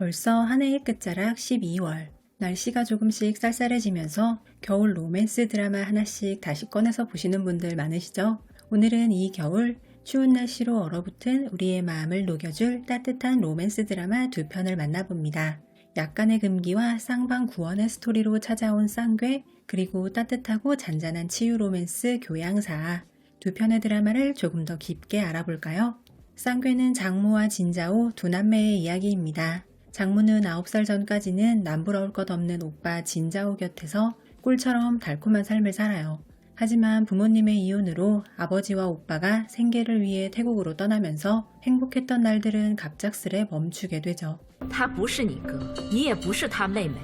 벌써 한 해의 끝자락 12월. 날씨가 조금씩 쌀쌀해지면서 겨울 로맨스 드라마 하나씩 다시 꺼내서 보시는 분들 많으시죠? 오늘은 이 겨울 추운 날씨로 얼어붙은 우리의 마음을 녹여줄 따뜻한 로맨스 드라마 두 편을 만나봅니다. 약간의 금기와 쌍방 구원의 스토리로 찾아온 쌍괴, 그리고 따뜻하고 잔잔한 치유 로맨스 교양사. 두 편의 드라마를 조금 더 깊게 알아볼까요? 쌍괴는 장모와 진자오 두 남매의 이야기입니다. 장모는 9살 전까지는 남부러울 것 없는 오빠 진자오 곁에서 꿀처럼 달콤한 삶을 살아요. 하지만 부모님의 이혼으로 아버지와 오빠가 생계를 위해 태국으로 떠나면서 행복했던 날들은 갑작스레 멈추게 되죠. 他不是你哥，你也不是他妹妹。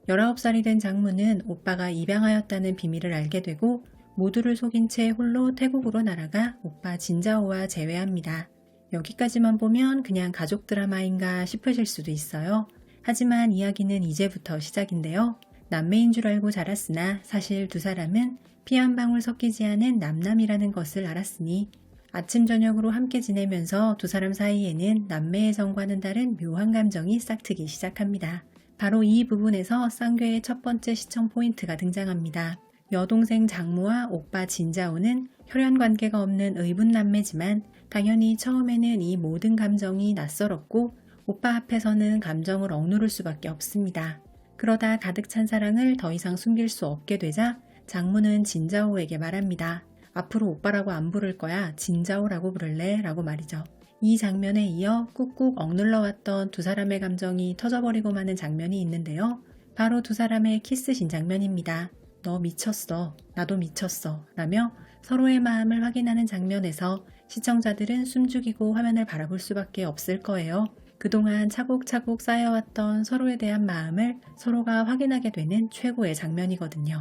19살이 된 장모는 오빠가 입양하였다는 비밀을 알게 되고 모두를 속인 채 홀로 태국으로 날아가 오빠 진자오와 재회합니다. 여기까지만 보면 그냥 가족 드라마인가 싶으실 수도 있어요. 하지만 이야기는 이제부터 시작인데요. 남매인 줄 알고 자랐으나 사실 두 사람은 피 한 방울 섞이지 않은 남남이라는 것을 알았으니 아침 저녁으로 함께 지내면서 두 사람 사이에는 남매의 정과는 다른 묘한 감정이 싹트기 시작합니다. 바로 이 부분에서 쌍괴의 첫 번째 시청 포인트가 등장합니다. 여동생 장모와 오빠 진자오는 혈연 관계가 없는 의붓 남매지만 당연히 처음에는 이 모든 감정이 낯설었고 오빠 앞에서는 감정을 억누를 수밖에 없습니다. 그러다 가득 찬 사랑을 더 이상 숨길 수 없게 되자 장모는 진자오에게 말합니다. 앞으로 오빠라고 안 부를 거야. 진자오라고 부를래? 라고 말이죠. 이 장면에 이어 꾹꾹 억눌러왔던 두 사람의 감정이 터져버리고 마는 장면이 있는데요. 바로 두 사람의 키스신 장면입니다. 너 미쳤어. 나도 미쳤어. 라며 서로의 마음을 확인하는 장면에서 시청자들은 숨죽이고 화면을 바라볼 수밖에 없을 거예요. 그동안 차곡차곡 쌓여왔던 서로에 대한 마음을 서로가 확인하게 되는 최고의 장면이거든요.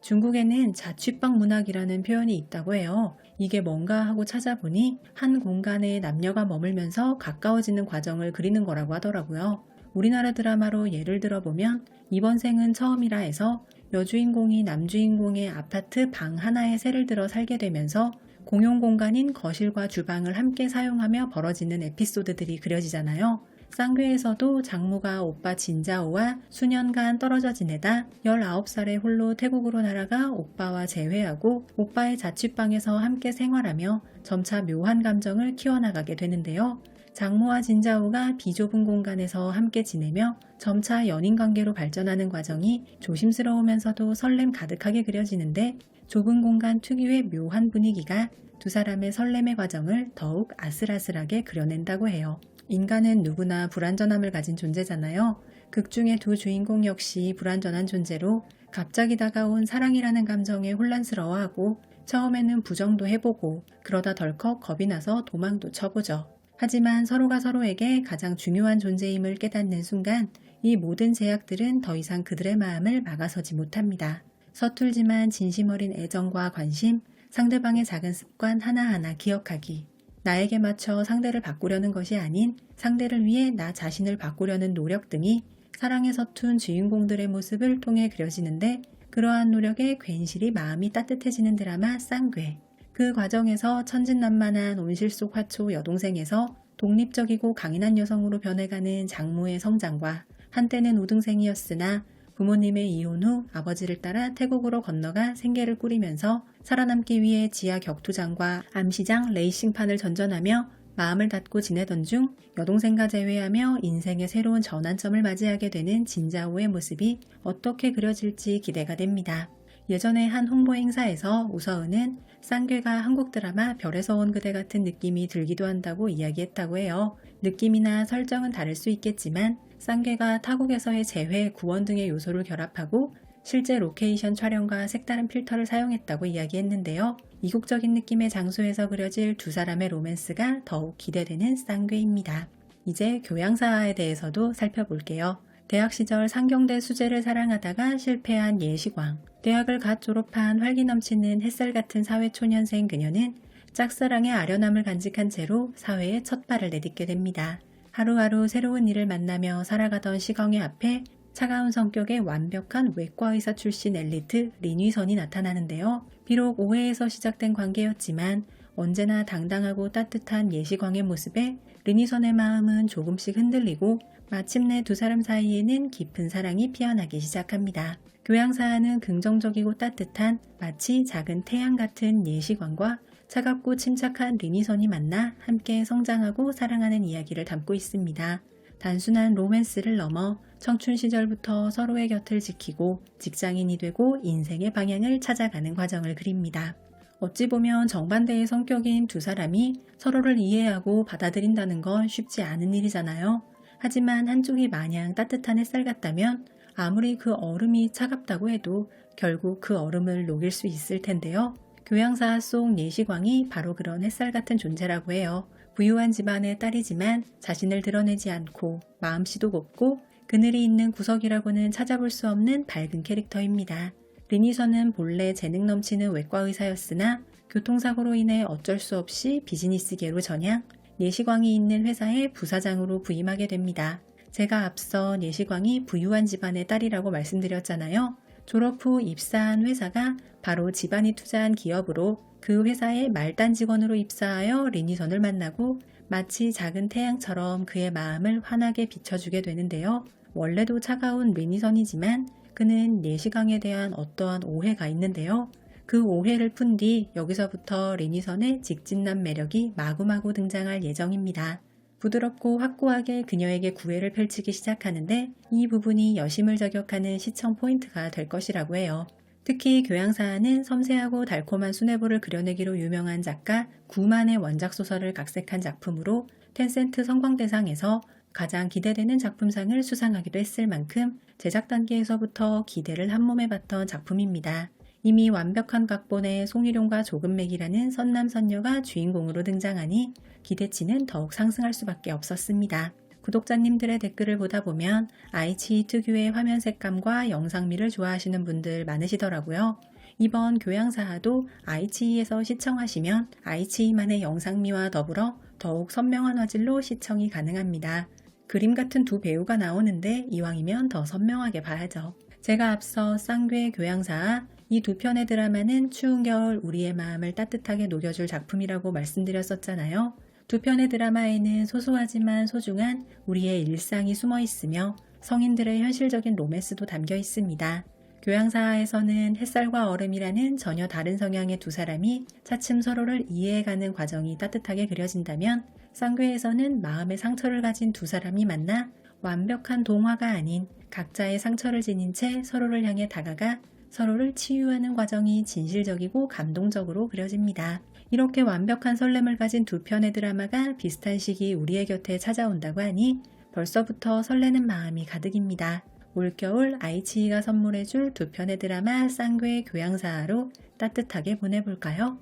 중국에는 자취방 문학이라는 표현이 있다고 해요. 이게 뭔가 하고 찾아보니 한 공간에 남녀가 머물면서 가까워지는 과정을 그리는 거라고 하더라고요. 우리나라 드라마로 예를 들어보면 이번 생은 처음이라 해서 여주인공이 남주인공의 아파트 방 하나에 새를 들어 살게 되면서 공용 공간인 거실과 주방을 함께 사용하며 벌어지는 에피소드들이 그려지잖아요. 쌍괴에서도 장모가 오빠 진자오와 수년간 떨어져 지내다 19살에 홀로 태국으로 날아가 오빠와 재회하고 오빠의 자취방에서 함께 생활하며 점차 묘한 감정을 키워나가게 되는데요. 장모와 진자오가 비좁은 공간에서 함께 지내며 점차 연인관계로 발전하는 과정이 조심스러우면서도 설렘 가득하게 그려지는데 좁은 공간 특유의 묘한 분위기가 두 사람의 설렘의 과정을 더욱 아슬아슬하게 그려낸다고 해요. 인간은 누구나 불완전함을 가진 존재잖아요. 극 중의 두 주인공 역시 불완전한 존재로 갑자기 다가온 사랑이라는 감정에 혼란스러워하고 처음에는 부정도 해보고 그러다 덜컥 겁이 나서 도망도 쳐보죠. 하지만 서로가 서로에게 가장 중요한 존재임을 깨닫는 순간 이 모든 제약들은 더 이상 그들의 마음을 막아서지 못합니다. 서툴지만 진심 어린 애정과 관심, 상대방의 작은 습관 하나하나 기억하기, 나에게 맞춰 상대를 바꾸려는 것이 아닌 상대를 위해 나 자신을 바꾸려는 노력 등이 사랑에 서툰 주인공들의 모습을 통해 그려지는데 그러한 노력에 괜시리 마음이 따뜻해지는 드라마 쌍괴. 그 과정에서 천진난만한 온실 속 화초 여동생에서 독립적이고 강인한 여성으로 변해가는 장모의 성장과 한때는 우등생이었으나 부모님의 이혼 후 아버지를 따라 태국으로 건너가 생계를 꾸리면서 살아남기 위해 지하 격투장과 암시장 레이싱판을 전전하며 마음을 닫고 지내던 중 여동생과 재회하며 인생의 새로운 전환점을 맞이하게 되는 진자오의 모습이 어떻게 그려질지 기대가 됩니다. 예전에 한 홍보 행사에서 우서은은 쌍괴가 한국 드라마 별에서 온 그대 같은 느낌이 들기도 한다고 이야기했다고 해요. 느낌이나 설정은 다를 수 있겠지만 쌍괴가 타국에서의 재회, 구원 등의 요소를 결합하고 실제 로케이션 촬영과 색다른 필터를 사용했다고 이야기했는데요. 이국적인 느낌의 장소에서 그려질 두 사람의 로맨스가 더욱 기대되는 쌍괴입니다. 이제 교양사에 대해서도 살펴볼게요. 대학 시절 상경대 수재를 사랑하다가 실패한 예시광. 대학을 갓 졸업한 활기 넘치는 햇살 같은 사회초년생 그녀는 짝사랑의 아련함을 간직한 채로 사회에 첫 발을 내딛게 됩니다. 하루하루 새로운 일을 만나며 살아가던 시경의 앞에 차가운 성격의 완벽한 외과의사 출신 엘리트 린위선이 나타나는데요. 비록 오해에서 시작된 관계였지만 언제나 당당하고 따뜻한 예시광의 모습에 르니선의 마음은 조금씩 흔들리고 마침내 두 사람 사이에는 깊은 사랑이 피어나기 시작합니다. 교양사하는 긍정적이고 따뜻한 마치 작은 태양 같은 예시관과 차갑고 침착한 르니선이 만나 함께 성장하고 사랑하는 이야기를 담고 있습니다. 단순한 로맨스를 넘어 청춘 시절부터 서로의 곁을 지키고 직장인이 되고 인생의 방향을 찾아가는 과정을 그립니다. 어찌 보면 정반대의 성격인 두 사람이 서로를 이해하고 받아들인다는 건 쉽지 않은 일이잖아요. 하지만 한쪽이 마냥 따뜻한 햇살 같다면 아무리 그 얼음이 차갑다고 해도 결국 그 얼음을 녹일 수 있을 텐데요. 교양사 속 예시광이 바로 그런 햇살 같은 존재라고 해요. 부유한 집안의 딸이지만 자신을 드러내지 않고 마음씨도 곱고 그늘이 있는 구석이라고는 찾아볼 수 없는 밝은 캐릭터입니다. 르니선은 본래 재능 넘치는 외과 의사였으나 교통사고로 인해 어쩔 수 없이 비즈니스계로 전향, 예시광이 있는 회사의 부사장으로 부임하게 됩니다. 제가 앞서 예시광이 부유한 집안의 딸이라고 말씀드렸잖아요. 졸업 후 입사한 회사가 바로 집안이 투자한 기업으로 그 회사의 말단 직원으로 입사하여 르니선을 만나고 마치 작은 태양처럼 그의 마음을 환하게 비춰주게 되는데요. 원래도 차가운 르니선이지만 그는 예시광에 대한 어떠한 오해가 있는데요. 그 오해를 푼 뒤 여기서부터 르니선의 직진남 매력이 마구마구 등장할 예정입니다. 부드럽고 확고하게 그녀에게 구애를 펼치기 시작하는데 이 부분이 여심을 저격하는 시청 포인트가 될 것이라고 해요. 특히 교양사하는 섬세하고 달콤한 수뇌부를 그려내기로 유명한 작가 구만의 원작 소설을 각색한 작품으로 텐센트 성광대상에서 가장 기대되는 작품상을 수상하기도 했을 만큼 제작 단계에서부터 기대를 한몸에 봤던 작품입니다. 이미 완벽한 각본에 송일용과 조금맥이라는 선남선녀가 주인공으로 등장하니 기대치는 더욱 상승할 수밖에 없었습니다. 구독자님들의 댓글을 보다 보면 아이치이 특유의 화면 색감과 영상미를 좋아하시는 분들 많으시더라고요. 이번 교양사하도 아이치이에서 시청하시면 아이치이만의 영상미와 더불어 더욱 선명한 화질로 시청이 가능합니다. 그림 같은 두 배우가 나오는데 이왕이면 더 선명하게 봐야죠. 제가 앞서 쌍괴 교양사하 이 두 편의 드라마는 추운 겨울 우리의 마음을 따뜻하게 녹여줄 작품이라고 말씀드렸었잖아요. 두 편의 드라마에는 소소하지만 소중한 우리의 일상이 숨어 있으며 성인들의 현실적인 로맨스도 담겨 있습니다. 교양사하에서는 햇살과 얼음이라는 전혀 다른 성향의 두 사람이 차츰 서로를 이해해가는 과정이 따뜻하게 그려진다면 쌍괴에서는 마음의 상처를 가진 두 사람이 만나 완벽한 동화가 아닌 각자의 상처를 지닌 채 서로를 향해 다가가 서로를 치유하는 과정이 진실적이고 감동적으로 그려집니다. 이렇게 완벽한 설렘을 가진 두 편의 드라마가 비슷한 시기 우리의 곁에 찾아온다고 하니 벌써부터 설레는 마음이 가득입니다. 올겨울 아이치이가 선물해줄 두 편의 드라마 쌍괴 교양사하로 따뜻하게 보내볼까요?